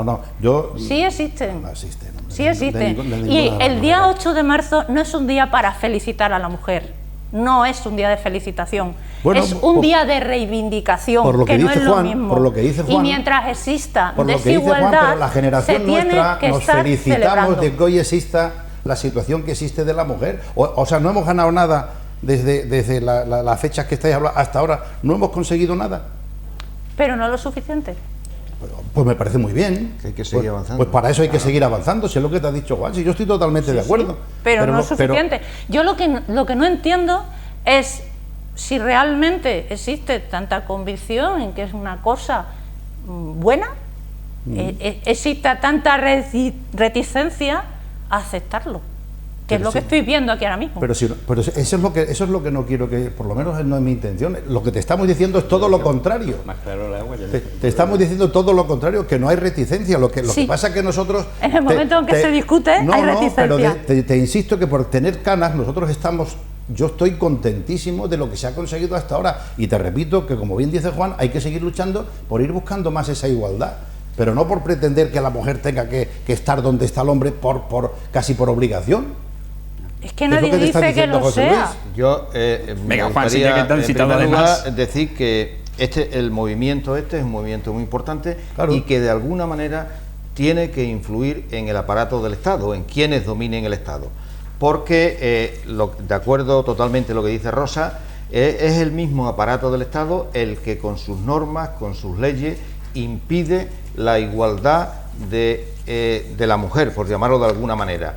Sí existen. No existen. Sí existen. Y el día 8 de marzo no es un día para felicitar a la mujer. No es un día de felicitación. Bueno, es un día de reivindicación, por lo que no dice es lo Juan, mismo. por lo que dice Juan, y mientras exista por lo que dice Juan, desigualdad, pero la generación nuestra nos felicitamos celebrando. de que hoy exista la situación que existe de la mujer. O sea, no hemos ganado nada desde las fechas que estáis hablando hasta ahora. No hemos conseguido nada. Pero no lo suficiente. Pues me parece muy bien. Que hay que seguir avanzando. Pues para eso hay que seguir avanzando, si es lo que te ha dicho Juan, si yo estoy totalmente de acuerdo. Sí, pero no es suficiente. Yo lo que no entiendo es si realmente existe tanta convicción en que es una cosa buena, existe tanta reticencia a aceptarlo, que es lo que estoy viendo aquí ahora mismo. Pero eso es lo que no quiero, que por lo menos no es mi intención. Lo que te estamos diciendo es todo lo contrario. Más claro el agua. Te estamos diciendo todo lo contrario, que no hay reticencia. Lo que pasa es que nosotros... En el momento en que se discute hay reticencia. Pero te insisto que por tener canas nosotros estamos... Yo estoy contentísimo de lo que se ha conseguido hasta ahora. Y te repito que, como bien dice Juan, hay que seguir luchando por ir buscando más esa igualdad. Pero no por pretender que la mujer tenga que estar donde está el hombre casi por obligación. Es que nadie dice que lo sea. Yo venga, Juan, sí, ya que te han citado además, decir que el movimiento es un movimiento muy importante, claro, y que de alguna manera tiene que influir en el aparato del Estado, en quienes dominen el Estado. Porque, de acuerdo totalmente a lo que dice Rosa, es el mismo aparato del Estado el que con sus normas, con sus leyes, impide la igualdad de la mujer, por llamarlo de alguna manera,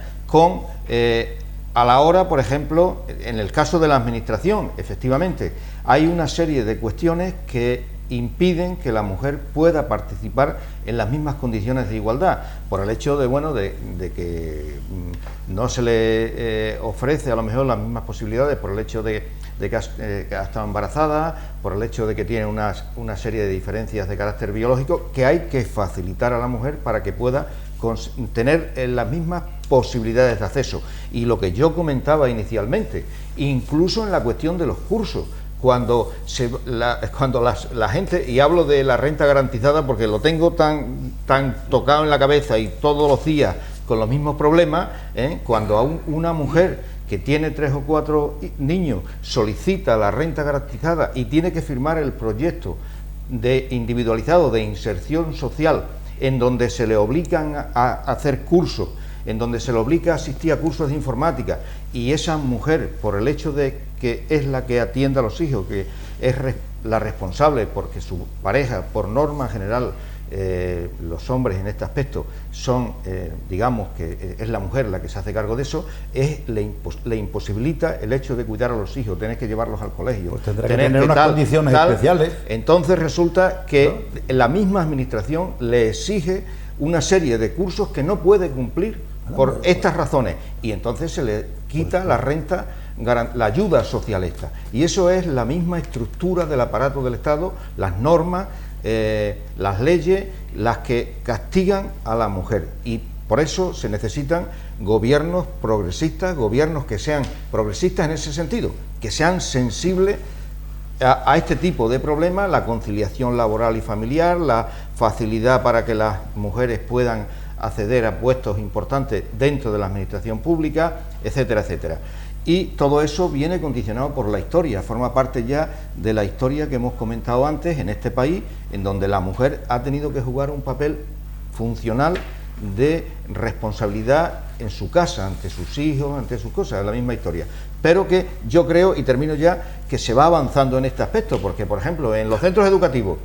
a la hora, por ejemplo, en el caso de la administración, efectivamente, hay una serie de cuestiones que impiden que la mujer pueda participar en las mismas condiciones de igualdad, por el hecho de que no se le ofrece a lo mejor las mismas posibilidades, por el hecho de que ha estado embarazada, por el hecho de que tiene una serie de diferencias de carácter biológico que hay que facilitar a la mujer para que pueda tener las mismas posibilidades de acceso. Y lo que yo comentaba inicialmente, incluso en la cuestión de los cursos, cuando la gente, y hablo de la renta garantizada porque lo tengo tan tocado en la cabeza y todos los días con los mismos problemas, cuando una mujer que tiene 3 o 4 niños solicita la renta garantizada y tiene que firmar el proyecto individualizado de inserción social, en donde se le obligan a hacer cursos, en donde se le obliga a asistir a cursos de informática, y esa mujer, por el hecho de que es la que atiende a los hijos, que es la responsable, porque su pareja, por norma general, los hombres en este aspecto son, digamos que es la mujer la que se hace cargo de eso, le imposibilita el hecho de cuidar a los hijos, tener que llevarlos al colegio, pues tendrá que tener unas condiciones especiales. Entonces resulta que la misma administración le exige una serie de cursos que no puede cumplir por estas razones, y entonces se le quita la renta, la ayuda social esta, y eso es la misma estructura del aparato del Estado, las normas, las leyes, las que castigan a la mujer. Y Por eso se necesitan gobiernos progresistas, gobiernos que sean progresistas en ese sentido, que sean sensibles a este tipo de problemas, la conciliación laboral y familiar, la facilidad para que las mujeres puedan acceder a puestos importantes dentro de la administración pública, etcétera, etcétera. Y todo eso viene condicionado por la historia, forma parte ya de la historia que hemos comentado antes en este país, en donde la mujer ha tenido que jugar un papel funcional de responsabilidad en su casa, ante sus hijos, ante sus cosas, la misma historia. Pero que yo creo, y termino ya, que se va avanzando en este aspecto, porque, por ejemplo, en los centros educativos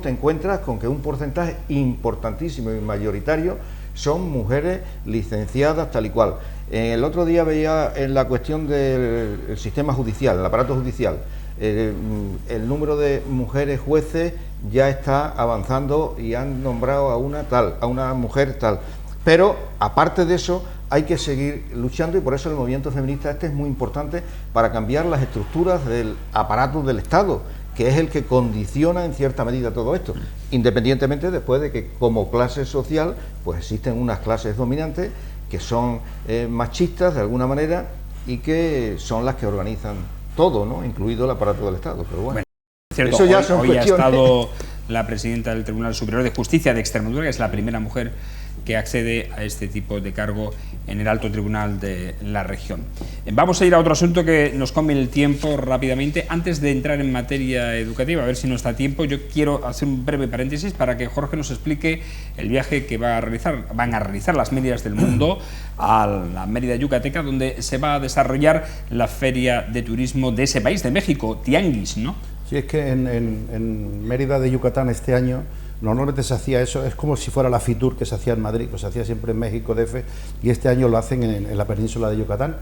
te encuentras con que un porcentaje importantísimo y mayoritario son mujeres licenciadas tal y cual. El otro día veía en la cuestión del sistema judicial, el aparato judicial, el número de mujeres jueces ya está avanzando y han nombrado a una mujer tal. Pero, aparte de eso, hay que seguir luchando, y por eso el movimiento feminista es muy importante para cambiar las estructuras del aparato del Estado, que es el que condiciona en cierta medida todo esto, independientemente después de que como clase social pues existen unas clases dominantes que son machistas de alguna manera y que son las que organizan todo, ¿no?, incluido el aparato del Estado. Pero bueno, cierto, eso ya son hoy ha cuestiones. estado la presidenta del Tribunal Superior de Justicia de Extremadura, que es la primera mujer que accede a este tipo de cargo en el alto tribunal de la región. Vamos a ir a otro asunto que nos come el tiempo rápidamente. Antes de entrar en materia educativa, a ver si nos da tiempo, yo quiero hacer un breve paréntesis para que Jorge nos explique el viaje que van a realizar las Méridas del mundo a la Mérida yucateca, donde se va a desarrollar la feria de turismo de ese país, de México, Tianguis, ¿no? Sí, es que en Mérida de Yucatán este año normalmente se hacía eso, es como si fuera la FITUR que se hacía en Madrid, pues se hacía siempre en México, DF, y este año lo hacen en la península de Yucatán,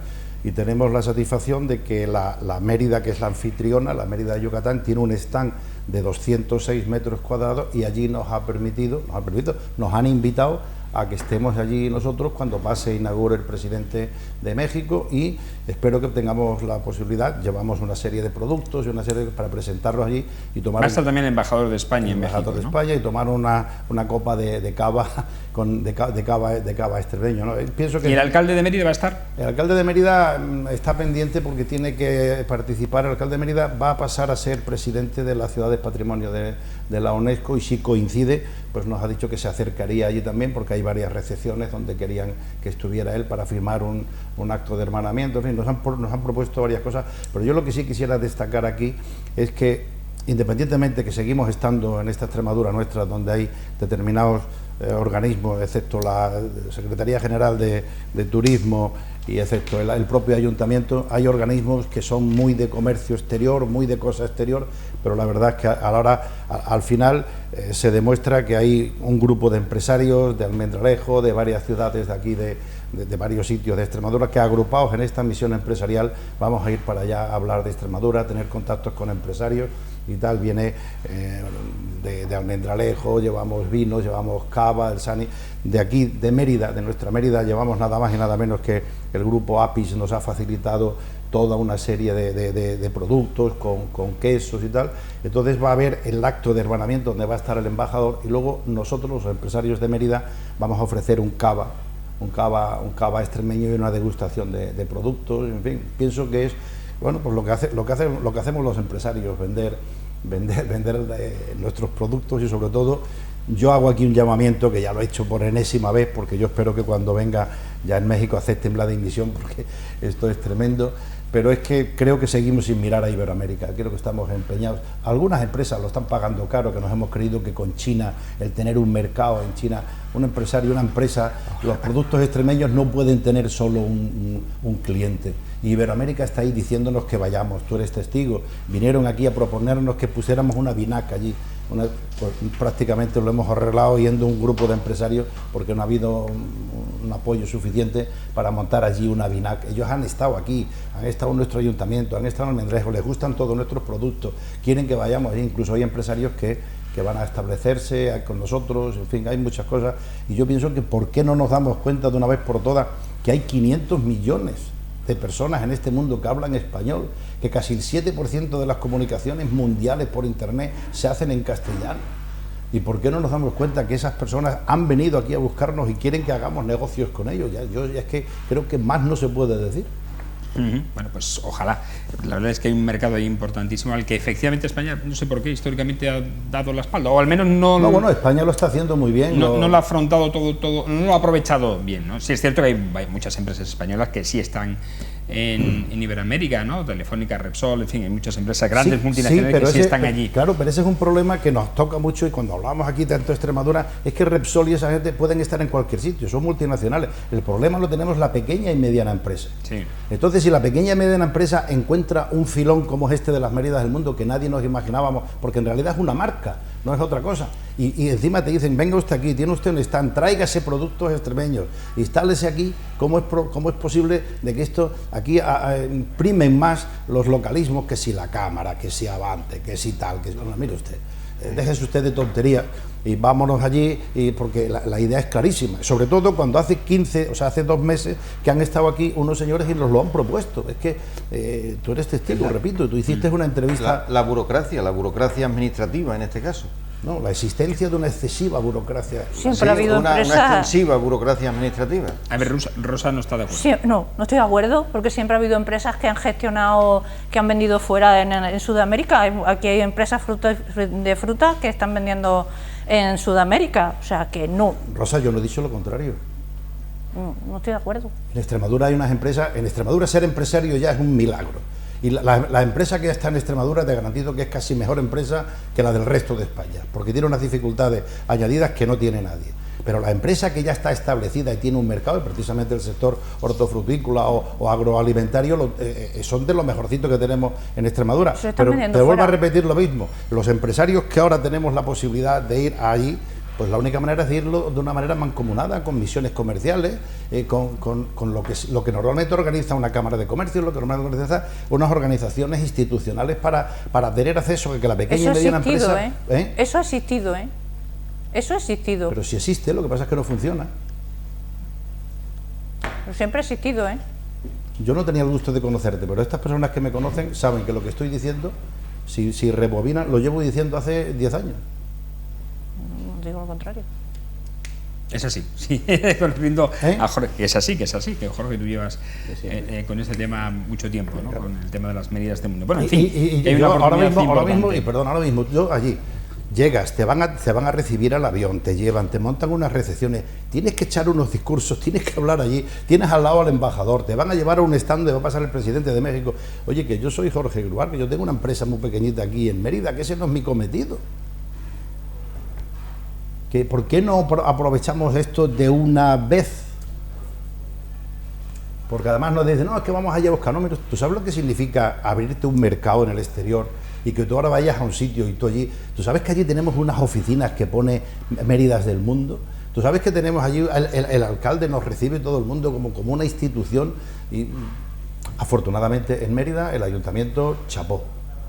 y tenemos la satisfacción de que la Mérida, que es la anfitriona, la Mérida de Yucatán, tiene un stand de 206 metros cuadrados, y allí nos han invitado a que estemos allí nosotros cuando pase e inaugure el presidente de México, y espero que tengamos la posibilidad, llevamos una serie de productos y una serie para presentarlos allí y tomar... Va a estar también el embajador de España en México, de ¿no? España, y tomar una copa de cava de cava extremeño, ¿no? Pienso que ¿Y el alcalde de Mérida va a estar? El alcalde de Mérida está pendiente porque tiene que participar. El alcalde de Mérida va a pasar a ser presidente de las ciudades patrimonio de la UNESCO, y si coincide, pues nos ha dicho que se acercaría allí también, porque hay varias recepciones donde querían que estuviera él para firmar un acto de hermanamiento. En fin, nos han propuesto varias cosas, pero yo lo que sí quisiera destacar aquí es que, independientemente que seguimos estando en esta Extremadura nuestra, donde hay determinados organismos, excepto la Secretaría General de Turismo y excepto el propio ayuntamiento, hay organismos que son muy de comercio exterior, muy de cosa exterior, pero la verdad es que al final se demuestra que hay un grupo de empresarios de Almendralejo, de varias ciudades de aquí, de varios sitios de Extremadura, que agrupados en esta misión empresarial vamos a ir para allá a hablar de Extremadura, a tener contactos con empresarios y tal. Viene de Almendralejo, llevamos vinos, llevamos cava, el sani. De aquí, de Mérida, de nuestra Mérida, llevamos nada más y nada menos que el grupo APIS nos ha facilitado toda una serie de productos con quesos y tal. Entonces va a haber el acto de hermanamiento donde va a estar el embajador, y luego nosotros, los empresarios de Mérida, vamos a ofrecer un cava extremeño y una degustación de productos. En fin, pienso que es, bueno, pues lo que hacemos los empresarios, vender nuestros productos. Y sobre todo yo hago aquí un llamamiento, que ya lo he hecho por enésima vez, porque yo espero que cuando venga ya en México acepten la dimisión, porque esto es tremendo, pero es que creo que seguimos sin mirar a Iberoamérica. Creo que estamos empeñados, algunas empresas lo están pagando caro, que nos hemos creído que con China, el tener un mercado en China, un empresario, una empresa, los productos extremeños no pueden tener solo un cliente. Iberoamérica está ahí diciéndonos que vayamos, tú eres testigo, vinieron aquí a proponernos que pusiéramos una vinaca allí, pues prácticamente lo hemos arreglado yendo un grupo de empresarios, porque no ha habido un apoyo suficiente para montar allí una vinaca. Ellos han estado aquí, han estado en nuestro ayuntamiento, han estado en Almendralejo, les gustan todos nuestros productos, quieren que vayamos allí. Incluso hay empresarios que van a establecerse con nosotros, en fin, hay muchas cosas, y yo pienso que ¿por qué no nos damos cuenta de una vez por todas que hay 500 millones de personas en este mundo que hablan español, que casi el 7% de las comunicaciones mundiales por internet se hacen en castellano? ¿Y por qué no nos damos cuenta que esas personas han venido aquí a buscarnos y quieren que hagamos negocios con ellos? Yo es que creo que más no se puede decir. Bueno, pues ojalá. La verdad es que hay un mercado ahí importantísimo al que efectivamente España, no sé por qué, históricamente ha dado la espalda, o al menos no... No, bueno, España lo está haciendo muy bien. No lo ha afrontado todo, no lo ha aprovechado bien, ¿no? Sí es cierto que hay muchas empresas españolas que sí están en Iberoamérica, ¿no? Telefónica, Repsol, en fin, hay muchas empresas grandes, multinacionales, que sí están allí. Claro, pero ese es un problema que nos toca mucho, y cuando hablamos aquí tanto de Extremadura, es que Repsol y esa gente pueden estar en cualquier sitio, son multinacionales. El problema lo tenemos la pequeña y mediana empresa. Sí. Entonces, si la pequeña y mediana empresa encuentra un filón como es este de las Méridas del Mundo, que nadie nos imaginábamos, porque en realidad es una marca, no es otra cosa, y encima te dicen, venga usted aquí, tiene usted un stand, tráigase productos extremeños, instálese aquí, ¿cómo es posible de que esto aquí primen más los localismos, que si la Cámara, que si Avante, que si tal, que bueno, mire usted, déjese usted de tontería y vámonos allí, porque la idea es clarísima, sobre todo cuando hace 2 meses que han estado aquí unos señores y nos lo han propuesto. Es que tú eres testigo, repito, tú hiciste una entrevista... La burocracia administrativa en este caso. No, la existencia de una excesiva burocracia. Siempre ha habido una empresas... Una extensiva burocracia administrativa. A ver, Rosa no está de acuerdo. Sí, no estoy de acuerdo, porque siempre ha habido empresas que han gestionado, que han vendido fuera en Sudamérica. Aquí hay empresas de fruta que están vendiendo en Sudamérica, o sea que no. Rosa, yo no he dicho lo contrario. No estoy de acuerdo. En Extremadura hay unas empresas, en Extremadura ser empresario ya es un milagro. Y la empresa que está en Extremadura te garantizo que es casi mejor empresa que la del resto de España, porque tiene unas dificultades añadidas que no tiene nadie. Pero la empresa que ya está establecida y tiene un mercado, y precisamente el sector hortofrutícola o agroalimentario, son de lo mejorcito que tenemos en Extremadura. Pero te vuelvo a repetir lo mismo, los empresarios que ahora tenemos la posibilidad de ir allí, pues la única manera es irlo de una manera mancomunada, con misiones comerciales, con lo que normalmente organiza una Cámara de Comercio, lo que normalmente organiza unas organizaciones institucionales para tener acceso a que la pequeña y mediana empresa... Eso ha existido, Eso ha existido. Pero si existe, lo que pasa es que no funciona. Pero siempre ha existido, Yo no tenía el gusto de conocerte, pero estas personas que me conocen saben que lo que estoy diciendo, si rebobinan, lo llevo diciendo hace 10 años. Digo lo contrario. Es así, sí, conociendo a Jorge, que es así, que Jorge, tú llevas con este tema mucho tiempo, ¿no? Con el tema de las medidas de mundo. Bueno, en fin, ahora mismo, yo allí llegas, te van a recibir al avión, te llevan, te montan unas recepciones, tienes que echar unos discursos, tienes que hablar allí, tienes al lado al embajador, te van a llevar a un stand donde va a pasar el presidente de México. Oye, que yo soy Jorge Grubar, que yo tengo una empresa muy pequeñita aquí en Mérida, que ese no es mi cometido. ¿Por qué no aprovechamos esto de una vez? Porque además nos dicen, no, es que vamos allá a buscar números. ¿Tú sabes lo que significa abrirte un mercado en el exterior y que tú ahora vayas a un sitio y tú allí... ¿Tú sabes que allí tenemos unas oficinas que pone Méridas del Mundo? ¿Tú sabes que tenemos allí, el alcalde nos recibe todo el mundo como una institución? Y afortunadamente en Mérida el ayuntamiento chapó.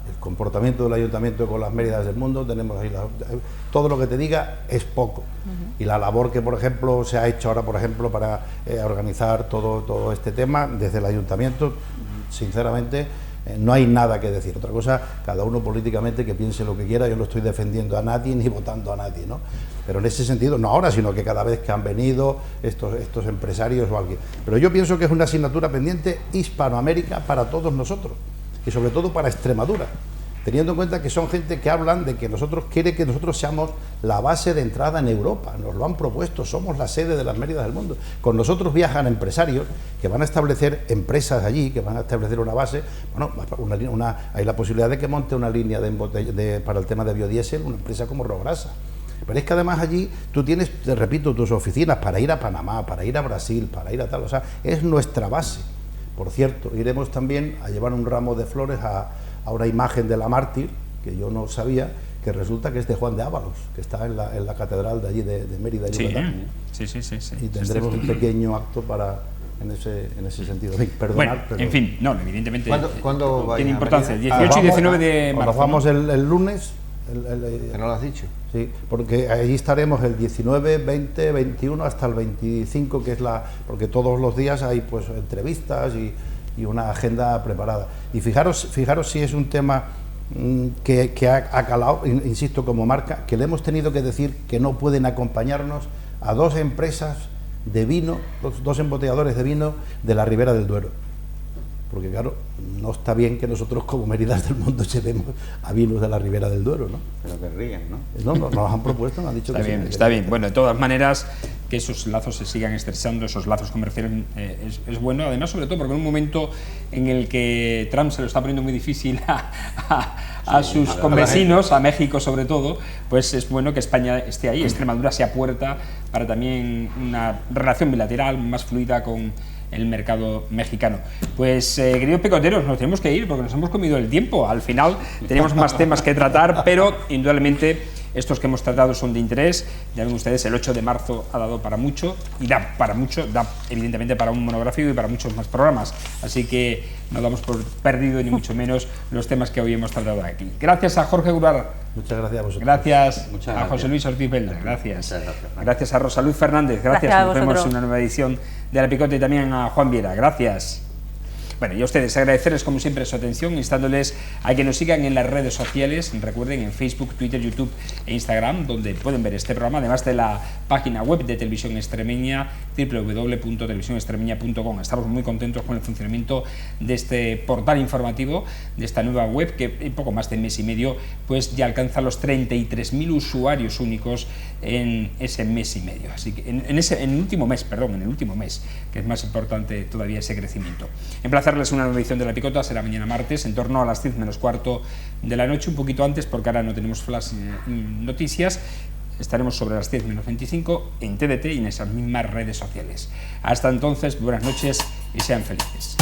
El comportamiento del ayuntamiento con las Méridas del Mundo, tenemos ahí todo lo que te diga es poco. Y la labor que, por ejemplo, se ha hecho ahora, por ejemplo, para organizar todo este tema desde el ayuntamiento, sinceramente, no hay nada que decir. Otra cosa, cada uno políticamente que piense lo que quiera, yo no estoy defendiendo a nadie ni votando a nadie, ¿no? Pero en ese sentido, no ahora, sino que cada vez que han venido estos empresarios o alguien. Pero yo pienso que es una asignatura pendiente Hispanoamérica para todos nosotros, y sobre todo para Extremadura, teniendo en cuenta que son gente que hablan de que quiere que nosotros seamos la base de entrada en Europa. Nos lo han propuesto, somos la sede de las Méridas del Mundo. Con nosotros viajan empresarios que van a establecer empresas allí, que van a establecer una base. Bueno, hay la posibilidad de que monte una línea para el tema de biodiesel, una empresa como Rograsa. Pero es que además allí tú tienes, te repito, tus oficinas para ir a Panamá, para ir a Brasil, para ir a tal, o sea, es nuestra base. Por cierto, iremos también a llevar un ramo de flores a una imagen de la mártir, que yo no sabía, que resulta que es de Juan de Ábalos, que está en la catedral de allí de Mérida, Yucatán. Sí. Y tendremos un pequeño acto en ese sentido. Perdonad, bueno, pero... en fin, no, evidentemente ¿Cuándo tiene importancia, 18 y 19 de marzo. Nos vamos el lunes. ¿Que no lo has dicho? Sí, porque allí estaremos el 19, 20, 21 hasta el 25, que es porque todos los días hay pues entrevistas y una agenda preparada. Y fijaros si es un tema que ha calado, insisto, como marca, que le hemos tenido que decir que no pueden acompañarnos a 2 empresas de vino, 2 embotelladores de vino de la Ribera del Duero. Porque claro, no está bien que nosotros como Méridas del Mundo llevemos a vinos de la Ribera del Duero, ¿no? Pero que ríen, ¿no? No, nos han propuesto, nos han dicho está que bien, sí. Está bien. Bueno, de todas maneras, que esos lazos se sigan estrechando, esos lazos comerciales, es bueno. Además, sobre todo porque en un momento en el que Trump se lo está poniendo muy difícil a sus convecinos, a México sobre todo, pues es bueno que España esté ahí, Extremadura sea puerta para también una relación bilateral más fluida con el mercado mexicano. Pues, queridos picoteros, nos tenemos que ir porque nos hemos comido el tiempo. Al final tenemos más temas que tratar, pero indudablemente estos que hemos tratado son de interés. Ya ven ustedes, el 8 de marzo ha dado para mucho, y da para mucho, da evidentemente para un monográfico y para muchos más programas. Así que no damos por perdido, ni mucho menos, los temas que hoy hemos tratado aquí. Gracias a Jorge Gurar. Muchas gracias a vosotros. Gracias Muchas a José gracias. Luis Ortiz Belda. Gracias. Muchas gracias. Gracias a Rosaluz Fernández. Gracias. Gracias a Nos vemos vosotros. en una nueva edición de La Picota, y también a Juan Viera. Gracias. Bueno, y a ustedes agradecerles como siempre su atención, instándoles a que nos sigan en las redes sociales, recuerden, en Facebook, Twitter, YouTube e Instagram, donde pueden ver este programa, además de la página web de Televisión Extremeña, www.televisionextremeña.com. Estamos muy contentos con el funcionamiento de este portal informativo, de esta nueva web, que en poco más de mes y medio pues ya alcanza los 33.000 usuarios únicos en ese mes y medio. Así que en el último mes, que es más importante todavía ese crecimiento. Emplazarles una nueva edición de La Picota, será mañana martes, en torno a las 10 menos cuarto de la noche, un poquito antes, porque ahora no tenemos flash noticias. Estaremos sobre las 10 menos 25 en TDT y en esas mismas redes sociales. Hasta entonces, buenas noches y sean felices.